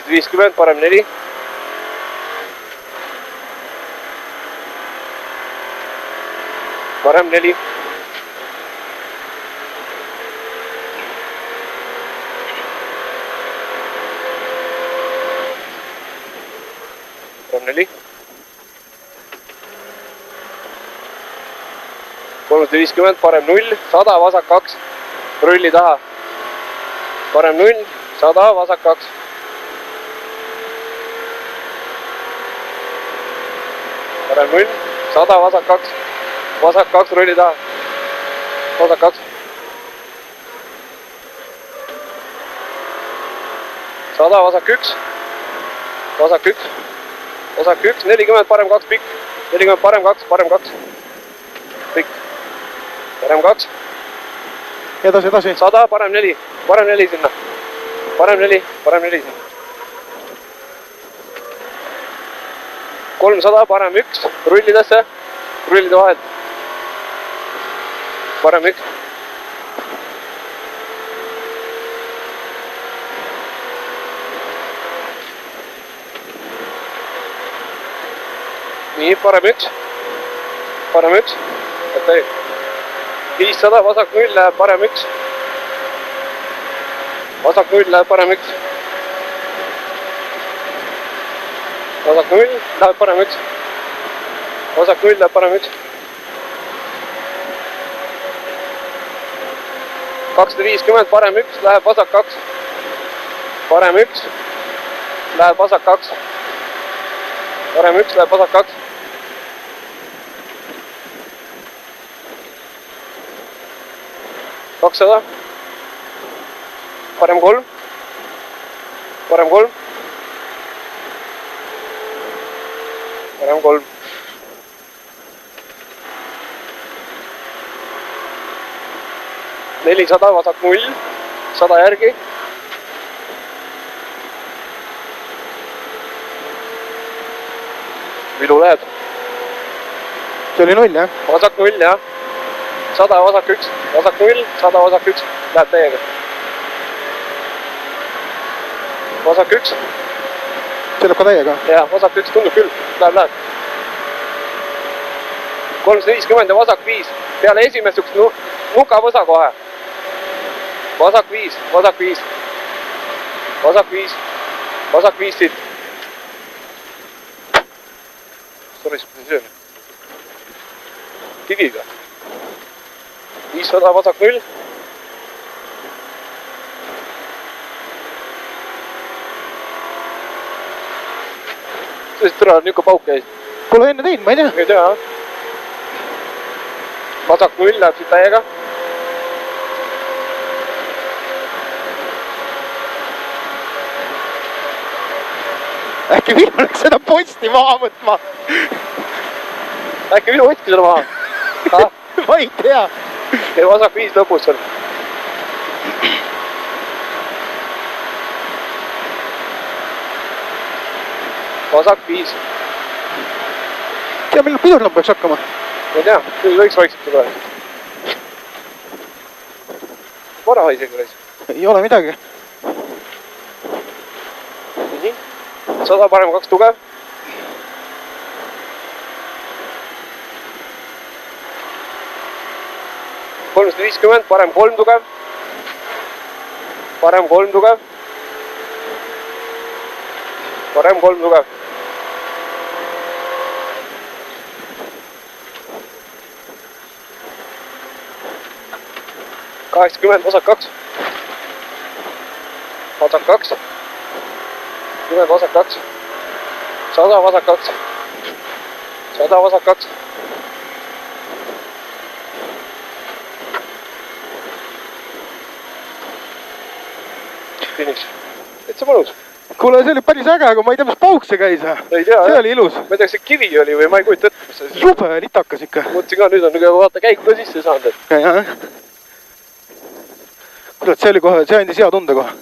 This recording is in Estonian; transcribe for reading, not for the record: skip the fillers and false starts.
450, parem 4. Parem 4. Parem 4. 350, parem 0, 100, vasak 2, rulli taha. Parem 0, 100, vasak 2. Parem 0, 100, vasak 2. Vasak 2, rulli taha. Vasak 2. 100, vasak 1. Vasak 1. Vasak 1, 40, parem 2, pikk. 40, parem 2, parem 2. Pikk. Parem 2. Edasi, edasi. 100, parem 4. Parem 4 sinna. Parem 4, parem 4 sinna. 300, parem 1. Rullidesse. Rullide vahelt. Parem 1. Nii, parem 1. Parem 1. 500, vasak 0 läheb parem 1. Vasak 0 läheb parem 1. Vasak 0 läheb parem 1. Vasak 0 läheb parem 1. 250, parem 1 läheb vasak 2. Parem 1 läheb vasak 2. Parem 1 läheb vasak 2. 200. Parem 3. Parem 3. Parem 3. Nelisada, vasak 0. 100 järgi. Vilu läheb. See oli 0, jah? Vasak 0, jah. 100, vasak 1. Vasak 0, 100, vasak 1. Läheb täiega. Vasak 1. See läheb ka täiega? Jah, vasak 1 tundub küll. Läheb. 350 ja vasak 5. Peale esimest üks nukavõsa kohe. Vasak 5, vasak 5. Vasak 5. Vasak 5 siit. Sorry, mis see on? Kiviga. 500, vasak 0. Sest türa on niuke pauk käis. Pole enne teinud, ma ei tea. Ei tea, jah. Vasak 0 läheb siit täiega. Äkki minu läks seda posti maha võtma. Äkki minu võtki seda maha? Ma ei tea. Ja vasak 5 lõpus seal. Vasak 5. Tea, millal pidurlamp peaks hakkama? Ma ei tea, küll võiks vaikselt tulla. Vara isegi reis. Ei ole midagi. Nii. 100, parem 2 tugev. 350, parem 3 tugev. Parem 3 tugev. Parem 3 tugev. $80, vasak 2. Vasak 2. 10, vasak 2. 100, vasak 2. 100, vasak 2. Finish. Et see mõnus. Kuule, see oli päris äge, aga ma ei tea, mis pauk see käis. Ei tea, see oli ilus. Ma ei tea, kas see kivi oli või ma ei kujuta ette, mis see... Jube litakas ikka. Mõtlesin ka, nüüd on nagu vaata käiku ka sisse saanud. Kuule, see oli kohe, see andis hea tunde kohe.